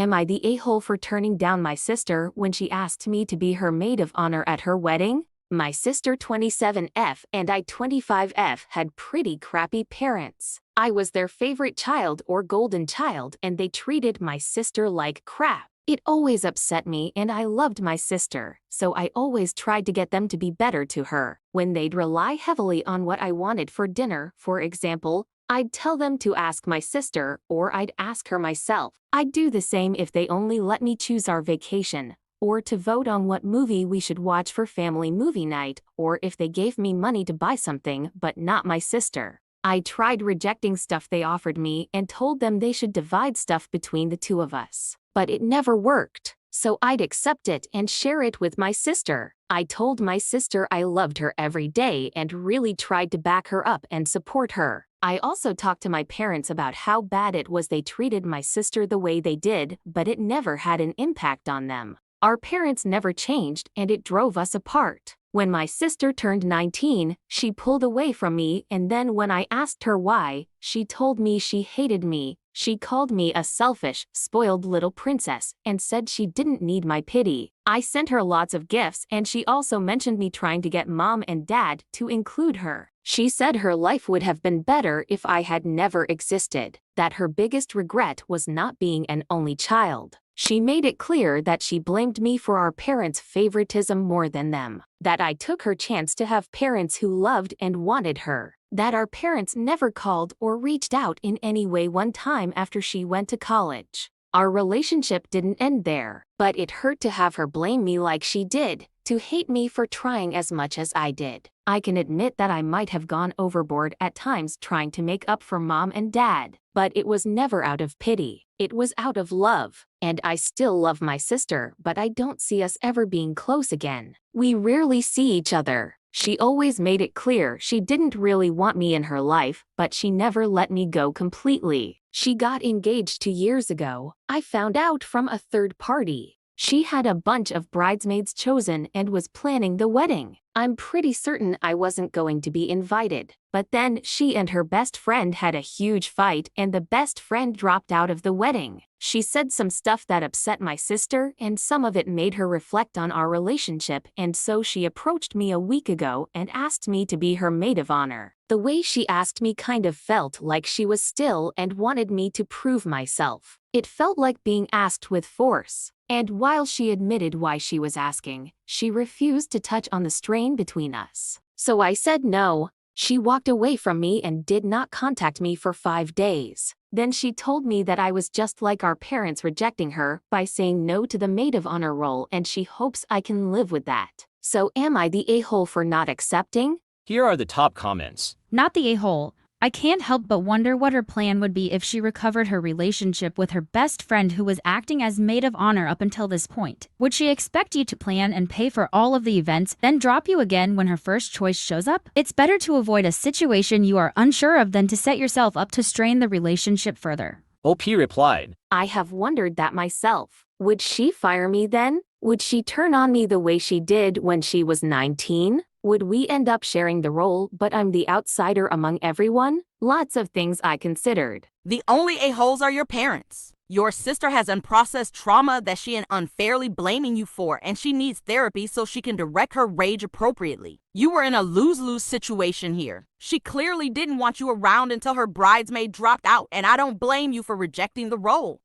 Am I the a-hole for turning down my sister when she asked me to be her maid of honor at her wedding? My sister 27F and I 25F had pretty crappy parents. I was their favorite child or golden child and they treated my sister like crap. It always upset me and I loved my sister, so I always tried to get them to be better to her. When they'd rely heavily on what I wanted for dinner, for example, I'd tell them to ask my sister or I'd ask her myself. I'd do the same if they only let me choose our vacation, or to vote on what movie we should watch for family movie night, or if they gave me money to buy something but not my sister. I tried rejecting stuff they offered me and told them they should divide stuff between the two of us. But it never worked, so I'd accept it and share it with my sister. I told my sister I loved her every day and really tried to back her up and support her. I also talked to my parents about how bad it was they treated my sister the way they did, but it never had an impact on them. Our parents never changed and it drove us apart. When my sister turned 19, she pulled away from me, and then when I asked her why, she told me she hated me. She called me a selfish, spoiled little princess and said she didn't need my pity. I sent her lots of gifts and she also mentioned me trying to get mom and dad to include her. She said her life would have been better if I had never existed, that her biggest regret was not being an only child. She made it clear that she blamed me for our parents' favoritism more than them, that I took her chance to have parents who loved and wanted her, that our parents never called or reached out in any way one time after she went to college. Our relationship didn't end there, but it hurt to have her blame me like she did, to hate me for trying as much as I did. I can admit that I might have gone overboard at times trying to make up for mom and dad, but it was never out of pity. It was out of love, and I still love my sister, but I don't see us ever being close again. We rarely see each other. She always made it clear she didn't really want me in her life, but she never let me go completely. She got engaged 2 years ago. I found out from a third party. She had a bunch of bridesmaids chosen and was planning the wedding. I'm pretty certain I wasn't going to be invited. But then she and her best friend had a huge fight and the best friend dropped out of the wedding. She said some stuff that upset my sister and some of it made her reflect on our relationship, and so she approached me a week ago and asked me to be her maid of honor. The way she asked me kind of felt like she was still and wanted me to prove myself. It felt like being asked with force. And while she admitted why she was asking, she refused to touch on the strain between us. So I said no. She walked away from me and did not contact me for 5 days. Then she told me that I was just like our parents rejecting her by saying no to the maid of honor role, and she hopes I can live with that. So am I the a-hole for not accepting? Here are the top comments. Not the a-hole. I can't help but wonder what her plan would be if she recovered her relationship with her best friend who was acting as maid of honor up until this point. Would she expect you to plan and pay for all of the events, then drop you again when her first choice shows up? It's better to avoid a situation you are unsure of than to set yourself up to strain the relationship further. OP replied, I have wondered that myself. Would she fire me then? Would she turn on me the way she did when she was 19? Would we end up sharing the role, but I'm the outsider among everyone? Lots of things I considered. The only a-holes are your parents. Your sister has unprocessed trauma that she is unfairly blaming you for, and she needs therapy so she can direct her rage appropriately. You were in a lose-lose situation here. She clearly didn't want you around until her bridesmaid dropped out, and I don't blame you for rejecting the role.